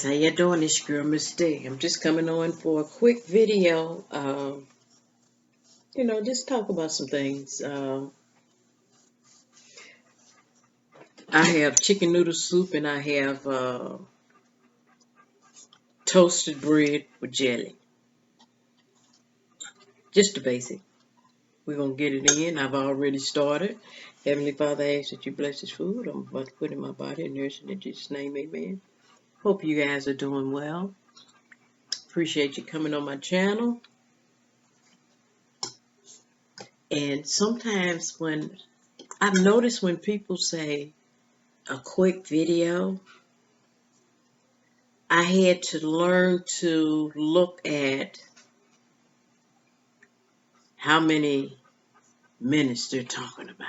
guys, how you doing? It's your girl Miss D. I'm just coming on for a quick video. Just talk about some things. I have chicken noodle soup and I have toasted bread with jelly. Just the basic. We're gonna get it in. I've already started. Heavenly Father, I ask that you bless this food. I'm about to put in my body and nourish it in Jesus' name, amen. Hope you guys are doing well. Appreciate you coming on my channel. And sometimes I've noticed when people say a quick video, I had to learn to look at how many minutes they're talking about.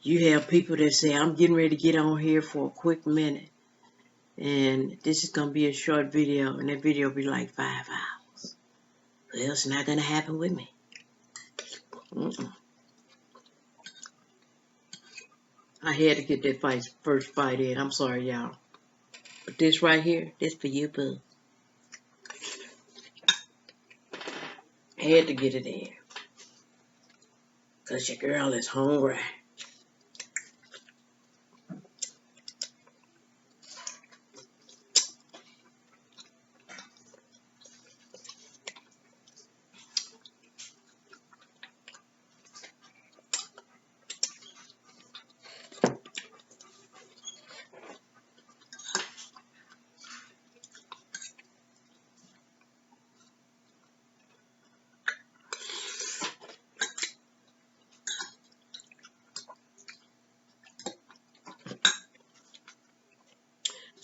You have people that say, I'm getting ready to get on here for a quick minute, and this is going to be a short video, and that video will be like 5 hours. Well, it's not going to happen with me. I had to get that first bite in. I'm sorry, y'all. But this right here, this for you, boo. I had to get it in. Because your girl is hungry.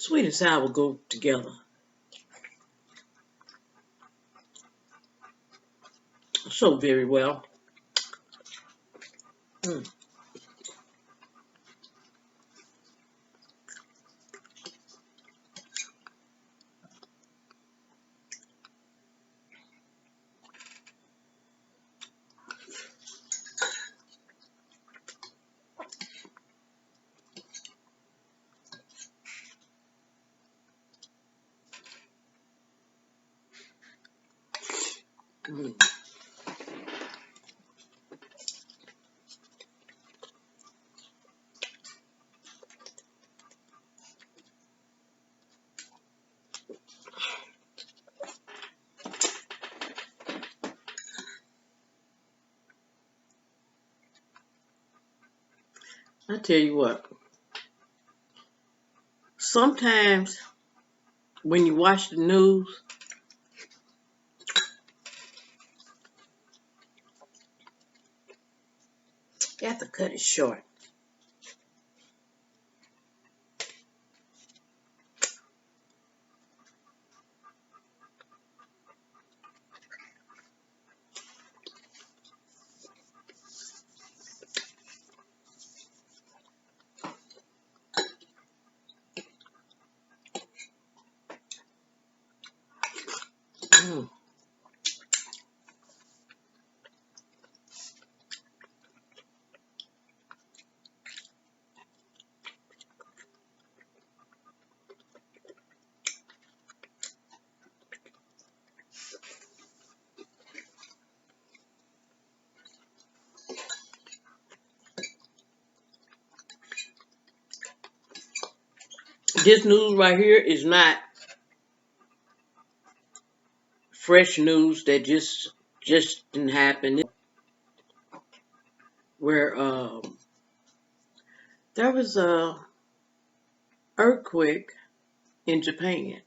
Sweet and sour go together so very well. Mm. Mm. I tell you what, sometimes when you watch the news, you have to cut it short. Mm. This news right here is not fresh news that just didn't happen. Where there was a earthquake in Japan.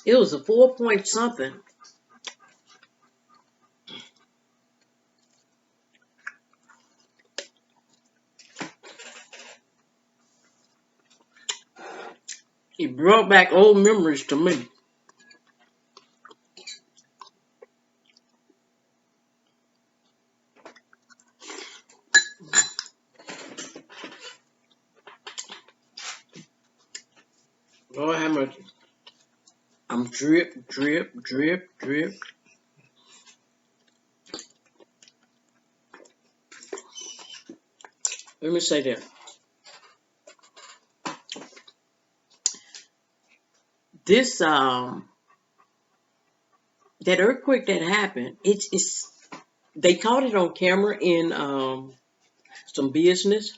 It was a 4 point something. It brought back old memories to me. Lord have mercy. I'm drip, drip, drip, drip. let me say that. This that earthquake that happened, it's they caught it on camera in some business,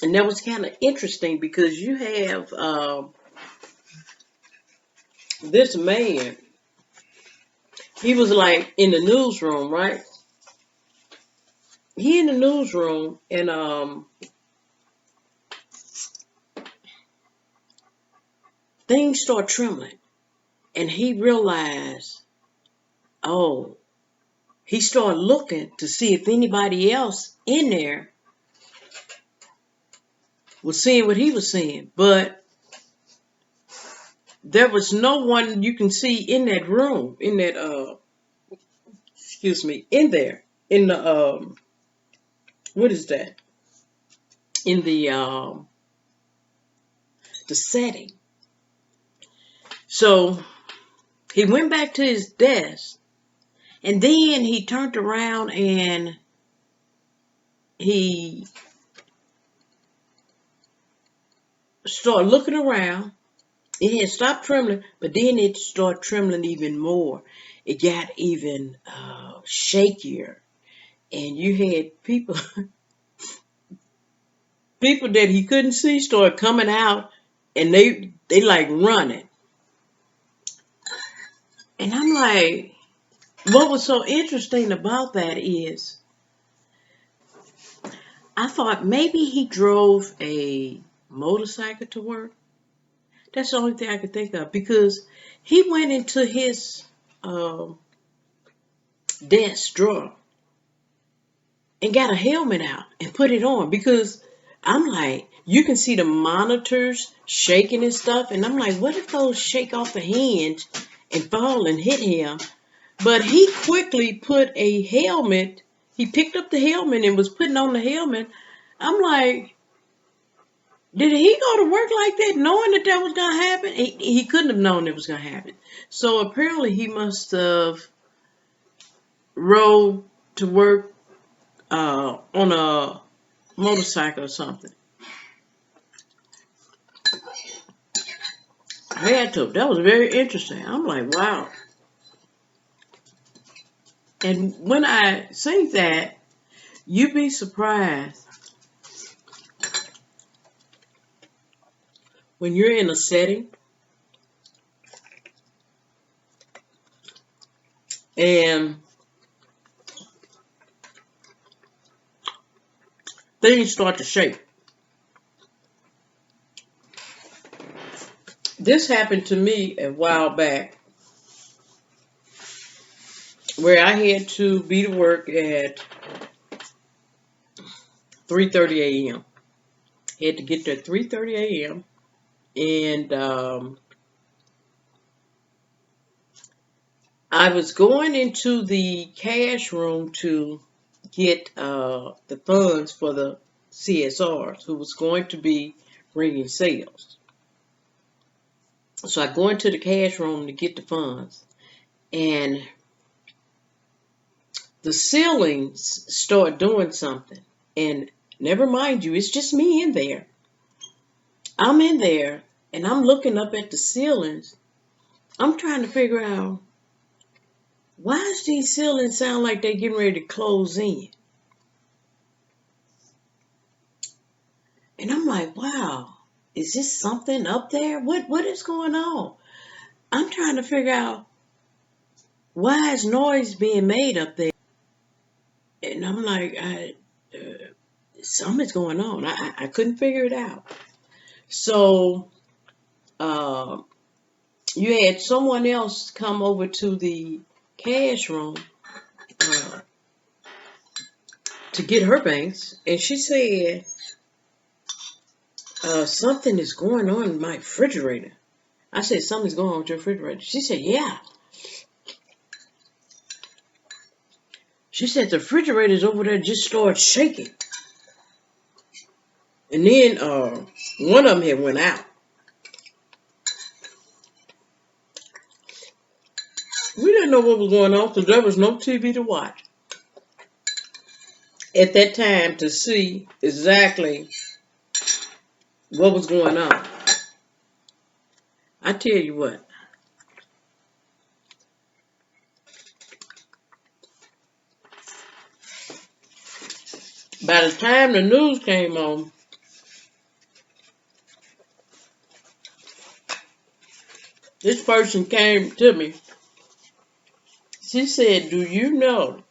and that was kind of interesting because you have this man. He was like in the newsroom, right? He in the newsroom, and things start trembling, and he realized, oh, he started looking to see if anybody else in there was seeing what he was seeing, but there was no one you can see in that room, in that excuse me, in there, in the what is that? In the setting. So he went back to his desk, and then he turned around and he started looking around. It had stopped trembling, but then it started trembling even more. It got even shakier, and you had people that he couldn't see start coming out, and they like running. And I'm like, what was so interesting about that is I thought maybe he drove a motorcycle to work. That's the only thing I could think of because he went into his um, desk drawer and got a helmet out and put it on because I'm like, you can see the monitors shaking and stuff. And I'm like, what if those shake off the hinge and fall and hit him? But he quickly put a helmet. He picked up the helmet and was putting on the helmet. I'm like, did he go to work like that knowing that was going to happen? He couldn't have known it was going to happen. So apparently he must have rode to work on a motorcycle or something. I had to. That was very interesting. I'm like, wow. And when I say that, you'd be surprised when you're in a setting and things start to shake. This happened to me a while back where I had to be to work at 3:30 a.m. Had to get there at 3:30 a.m. and I was going into the cash room to get the funds for the CSRs who was going to be bringing sales. So I go into the cash room to get the funds, and the ceilings start doing something. And never mind you, it's just me in there. I'm in there, and I'm looking up at the ceilings. I'm trying to figure out why does these ceilings sound like they're getting ready to close in. And I'm like, wow, is this something up there? What is going on? I'm trying to figure out why is noise being made up there. And I'm like, something's going on. I couldn't figure it out. So uh, you had someone else come over to the cash room uh, to get her banks, and she said, something is going on in my refrigerator. I said, something's going on with your refrigerator. She said, yeah. She said, the refrigerator's over there just started shaking. And then one of them had went out. We didn't know what was going on because there was no TV to watch. at that time to see exactly what was going on. I tell you what, by the time the news came on, this person came to me. She said, "Do you know?"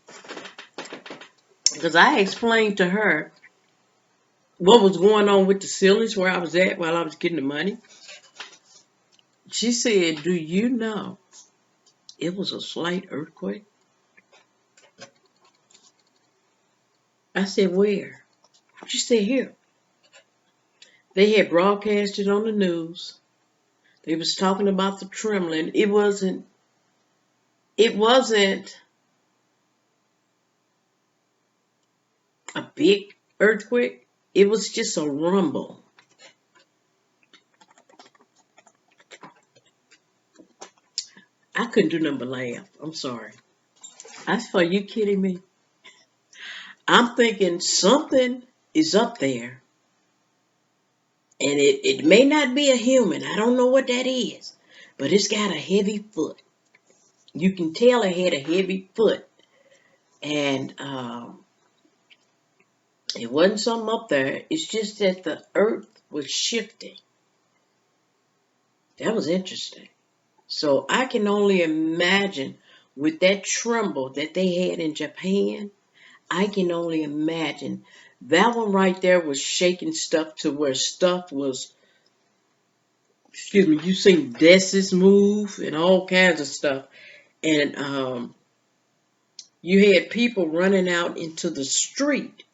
Because I explained to her what was going on with the ceilings where I was at while I was getting the money. She said, "Do you know it was a slight earthquake?" I said, "Where?" She said, "Here." They had broadcasted on the news. They was talking about the trembling. It wasn't a big earthquake. It was just a rumble. I couldn't do nothing but laugh. I'm sorry. I said, "Are you kidding me?" I'm thinking something is up there. And it may not be a human. I don't know what that is. But it's got a heavy foot. You can tell it had a heavy foot. And it wasn't something up there. It's just that the earth was shifting. That was interesting. So I can only imagine with that tremble that they had in Japan, I can only imagine that one right there was shaking stuff to where stuff was, excuse me, you seen desks move and all kinds of stuff. And you had people running out into the street,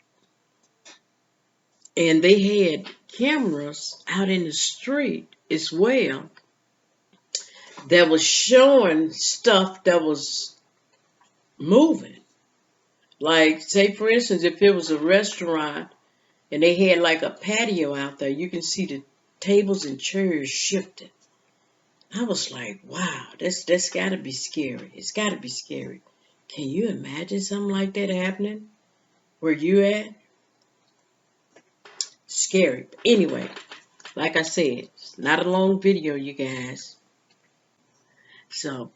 and they had cameras out in the street as well that was showing stuff that was moving. Like, say for instance, if it was a restaurant and they had like a patio out there, you can see the tables and chairs shifting. I was like, wow, that's gotta be scary. It's gotta be scary. Can you imagine something like that happening where you at? Scary. Anyway, like I said, it's not a long video, you guys. So,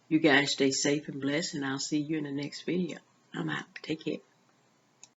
you guys stay safe and blessed, and I'll see you in the next video. I'm out. Take care.